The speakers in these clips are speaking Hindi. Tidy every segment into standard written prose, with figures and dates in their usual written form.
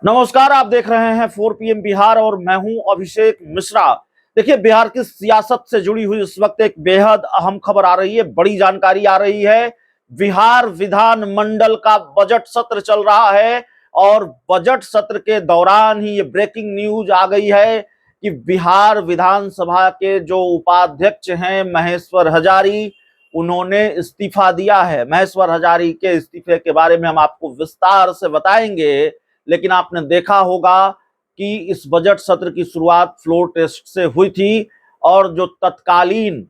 नमस्कार, आप देख रहे हैं 4 PM बिहार और मैं हूं अभिषेक मिश्रा। देखिए, बिहार की सियासत से जुड़ी हुई इस वक्त एक बेहद अहम खबर आ रही है, बड़ी जानकारी आ रही है। बिहार विधान मंडल का बजट सत्र चल रहा है और बजट सत्र के दौरान ही ये ब्रेकिंग न्यूज आ गई है कि बिहार विधानसभा के जो उपाध्यक्ष हैं महेश्वर हजारी, उन्होंने इस्तीफा दिया है। महेश्वर हजारी के इस्तीफे के बारे में हम आपको विस्तार से बताएंगे, लेकिन आपने देखा होगा कि इस बजट सत्र की शुरुआत फ्लोर टेस्ट से हुई थी और जो तत्कालीन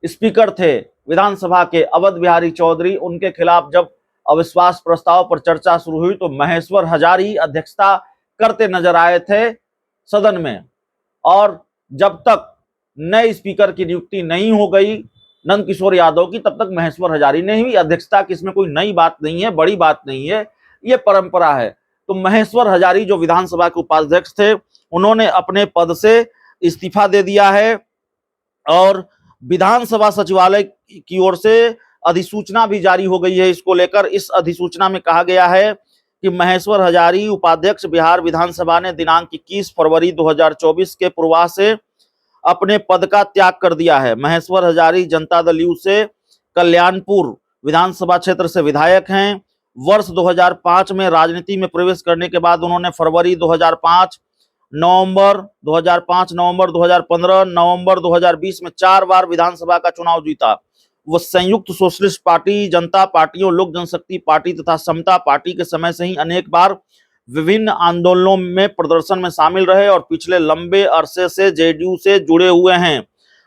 स्पीकर थे विधानसभा के अवध बिहारी चौधरी, उनके खिलाफ जब अविश्वास प्रस्ताव पर चर्चा शुरू हुई तो महेश्वर हजारी अध्यक्षता करते नजर आए थे सदन में। और जब तक नए स्पीकर की नियुक्ति नहीं हो गई नंद किशोर यादव की, तब तक महेश्वर हजारी ने ही अध्यक्षता की। इसमें कोई नई बात नहीं है, बड़ी बात नहीं है, ये परंपरा है। तो महेश्वर हजारी जो विधानसभा के उपाध्यक्ष थे, उन्होंने अपने पद से इस्तीफा दे दिया है और विधानसभा सचिवालय की ओर से अधिसूचना भी जारी हो गई है इसको लेकर। इस अधिसूचना में कहा गया है कि महेश्वर हजारी उपाध्यक्ष बिहार विधानसभा ने दिनांक 21 फरवरी 2024 के पूर्वाह से अपने पद का त्याग कर दिया है। महेश्वर हजारी जनता दल यू से कल्याणपुर विधानसभा क्षेत्र से विधायक हैं। वर्ष 2005 में राजनीति में प्रवेश करने के बाद उन्होंने फरवरी 2005, नवंबर 2005, नवंबर 2015, नवंबर 2020 में 4 बार विधानसभा का चुनाव जीता। वो संयुक्त सोशलिस्ट पार्टी, जनता पार्टी और लोक जनशक्ति पार्टी तथा समता पार्टी के समय से ही अनेक बार विभिन्न आंदोलनों में प्रदर्शन में शामिल रहे और पिछले लंबे अरसे से जेडीयू से जुड़े हुए हैं।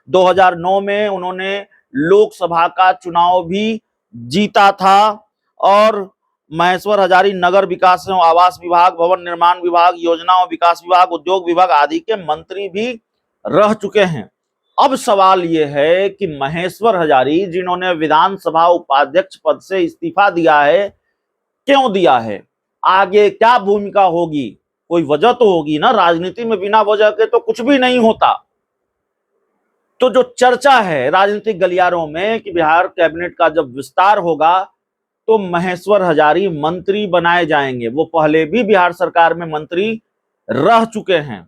2009 में उन्होंने लोकसभा का चुनाव भी जीता था और महेश्वर हजारी नगर विकास एवं आवास विभाग, भवन निर्माण विभाग, योजना और विकास विभाग, उद्योग विभाग आदि के मंत्री भी रह चुके हैं। अब सवाल यह है कि महेश्वर हजारी, जिन्होंने विधानसभा उपाध्यक्ष पद से इस्तीफा दिया है, क्यों दिया है? आगे क्या भूमिका होगी? कोई वजह तो होगी ना। राजनीति में बिना वजह के तो कुछ भी नहीं होता। तो जो चर्चा है राजनीतिक गलियारों में कि बिहार कैबिनेट का जब विस्तार होगा तो महेश्वर हजारी मंत्री बनाए जाएंगे। वो पहले भी बिहार सरकार में मंत्री रह चुके हैं,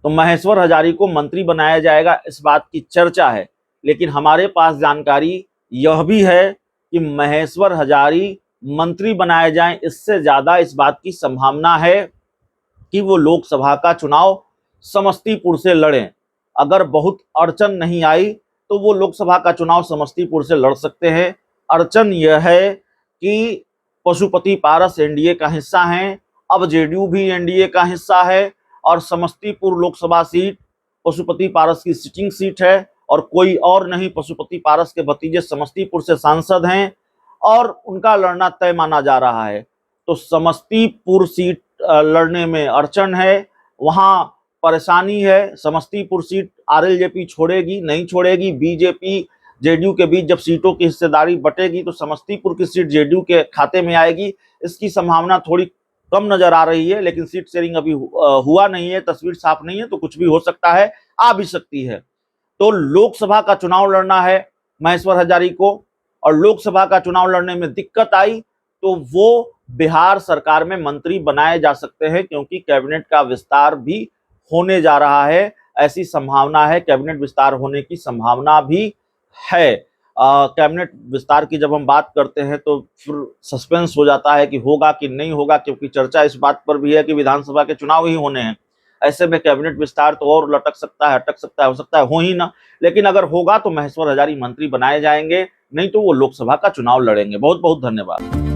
तो महेश्वर हजारी को मंत्री बनाया जाएगा, इस बात की चर्चा है। लेकिन हमारे पास जानकारी यह भी है कि महेश्वर हजारी मंत्री बनाए जाएं, इससे ज्यादा इस बात की संभावना है कि वो लोकसभा का चुनाव समस्तीपुर से लड़ें। अगर बहुत अड़चन नहीं आई तो वो लोकसभा का चुनाव समस्तीपुर से लड़ सकते हैं। अड़चन यह है कि पशुपति पारस एनडीए का हिस्सा हैं, अब जेडीयू भी एनडीए का हिस्सा है और समस्तीपुर लोकसभा सीट पशुपति पारस की सिटिंग सीट है और कोई और नहीं। पशुपति पारस के भतीजे समस्तीपुर से सांसद हैं और उनका लड़ना तय माना जा रहा है। तो समस्तीपुर सीट लड़ने में अड़चन है, वहां परेशानी है। समस्तीपुर सीट आरएलजेपी छोड़ेगी नहीं छोड़ेगी, बीजेपी जेडीयू के बीच जब सीटों की हिस्सेदारी बटेगी तो समस्तीपुर की सीट जेडीयू के खाते में आएगी। इसकी संभावना थोड़ी कम नजर आ रही है, लेकिन सीट शेयरिंग अभी हुआ नहीं है, तस्वीर साफ नहीं है, तो कुछ भी हो सकता है, आ भी सकती है। तो लोकसभा का चुनाव लड़ना है महेश्वर हजारी को और लोकसभा का चुनाव लड़ने में दिक्कत आई तो वो बिहार सरकार में मंत्री बनाए जा सकते हैं, क्योंकि कैबिनेट का विस्तार भी होने जा रहा है। ऐसी संभावना है, कैबिनेट विस्तार होने की संभावना भी है। कैबिनेट विस्तार की जब हम बात करते हैं तो फिर सस्पेंस हो जाता है कि होगा कि नहीं होगा, क्योंकि चर्चा इस बात पर भी है कि विधानसभा के चुनाव ही होने हैं। ऐसे में कैबिनेट विस्तार तो और लटक सकता है, अटक सकता है, हो सकता है हो ही ना। लेकिन अगर होगा तो महेश्वर हजारी मंत्री बनाए जाएंगे, नहीं तो वो लोकसभा का चुनाव लड़ेंगे। बहुत बहुत धन्यवाद।